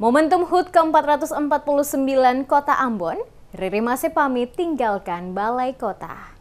Momentum HUT ke-449 Kota Ambon, Riri masih pamit tinggalkan Balai Kota.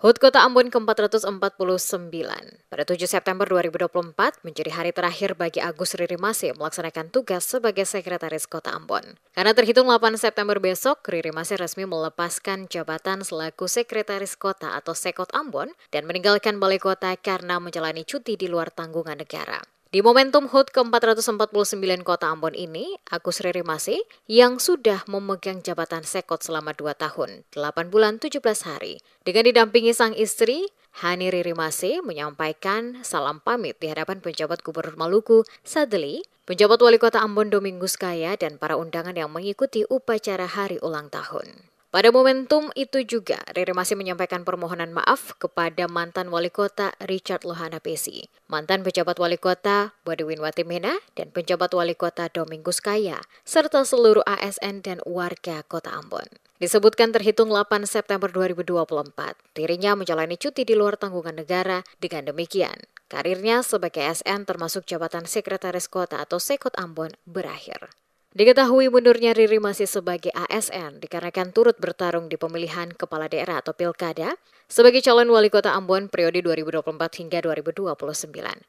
HUT Kota Ambon ke-449 pada 7 September 2024 menjadi hari terakhir bagi Agus Riri Masih melaksanakan tugas sebagai Sekretaris Kota Ambon. Karena terhitung 8 September besok, Riri Masih resmi melepaskan jabatan selaku Sekretaris Kota atau Sekot Ambon dan meninggalkan Balai Kota karena menjalani cuti di luar tanggungan negara. Di momentum HUT ke-449 Kota Ambon ini, Agus Riri Masih yang sudah memegang jabatan Sekot selama 2 tahun, 8 bulan 17 hari, dengan didampingi sang istri, Hani Riri Masih menyampaikan salam pamit di hadapan penjabat Gubernur Maluku, Sadli, penjabat Wali Kota Ambon Domingus Kaya, dan para undangan yang mengikuti upacara hari ulang tahun. Pada momentum itu juga, Riri Masih menyampaikan permohonan maaf kepada mantan Wali Kota Richard Lohana Pesi, mantan pejabat Wali Kota Bodewin Watimena, dan penjabat Wali Kota Domingus Kaya, serta seluruh ASN dan warga Kota Ambon. Disebutkan terhitung 8 September 2024, dirinya menjalani cuti di luar tanggungan negara. Dengan demikian, karirnya sebagai ASN termasuk jabatan Sekretaris Kota atau Sekot Ambon berakhir. Diketahui mundurnya Riri Masih sebagai ASN dikarenakan turut bertarung di pemilihan kepala daerah atau pilkada sebagai calon wali kota Ambon periode 2024 hingga 2029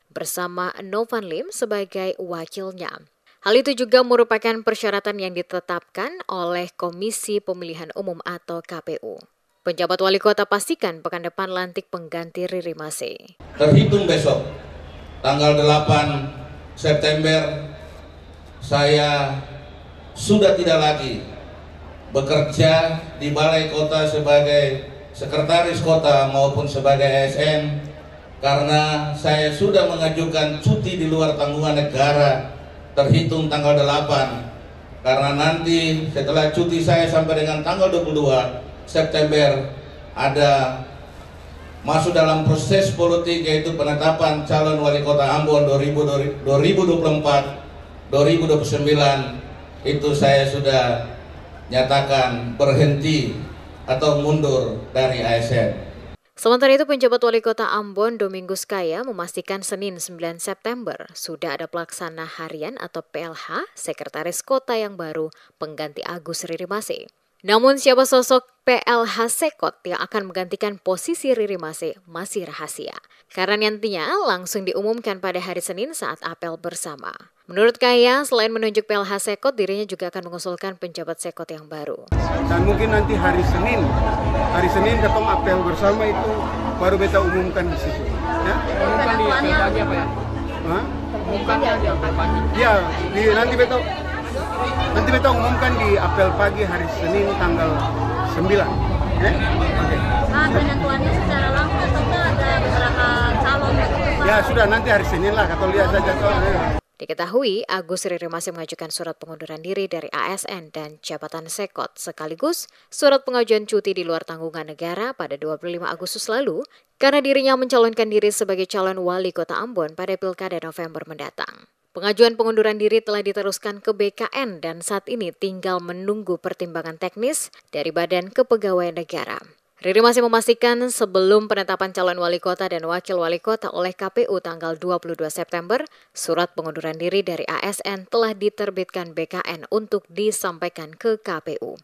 bersama Novan Lim sebagai wakilnya. Hal itu juga merupakan persyaratan yang ditetapkan oleh Komisi Pemilihan Umum atau KPU. Penjabat wali kota pastikan pekan depan lantik pengganti Riri Masih. Terhitung besok, tanggal 8 September, saya sudah tidak lagi bekerja di Balai Kota sebagai Sekretaris Kota maupun sebagai ASN karena saya sudah mengajukan cuti di luar tanggungan negara terhitung tanggal 8 karena nanti setelah cuti saya sampai dengan tanggal 22 September ada masuk dalam proses politik yaitu penetapan calon wali kota Ambon 2024-2029. Itu saya sudah nyatakan berhenti atau mundur dari ASN. Sementara itu, penjabat wali kota Ambon Domingus Kaya memastikan Senin 9 September sudah ada pelaksana harian atau PLH Sekretaris Kota yang baru pengganti Agus Riri Masih. Namun siapa sosok PLH Sekot yang akan menggantikan posisi Riri Masih masih rahasia. Karena nantinya langsung diumumkan pada hari Senin saat apel bersama. Menurut Kaya, selain menunjuk PLH Sekot, dirinya juga akan mengusulkan penjabat Sekot yang baru. Dan mungkin nanti hari Senin ketemu apel bersama itu baru beta umumkan di situ. Ya? Umumkan di apel pagi apa ya? Umumkannya di apel pagi. Ya, nanti beta umumkan di apel pagi hari Senin tanggal 9. Ya? Okay. Penentuannya secara langsung atau ada beberapa calon? Ya sudah, nanti hari Senin lah, atau lihat saja. Diketahui, Agus Riri Masih mengajukan surat pengunduran diri dari ASN dan jabatan Sekot sekaligus surat pengajuan cuti di luar tanggungan negara pada 25 Agustus lalu karena dirinya mencalonkan diri sebagai calon wali kota Ambon pada Pilkada November mendatang. Pengajuan pengunduran diri telah diteruskan ke BKN dan saat ini tinggal menunggu pertimbangan teknis dari Badan Kepegawaian Negara. Riri Masih memastikan sebelum penetapan calon wali kota dan wakil wali kota oleh KPU tanggal 22 September, surat pengunduran diri dari ASN telah diterbitkan BKN untuk disampaikan ke KPU.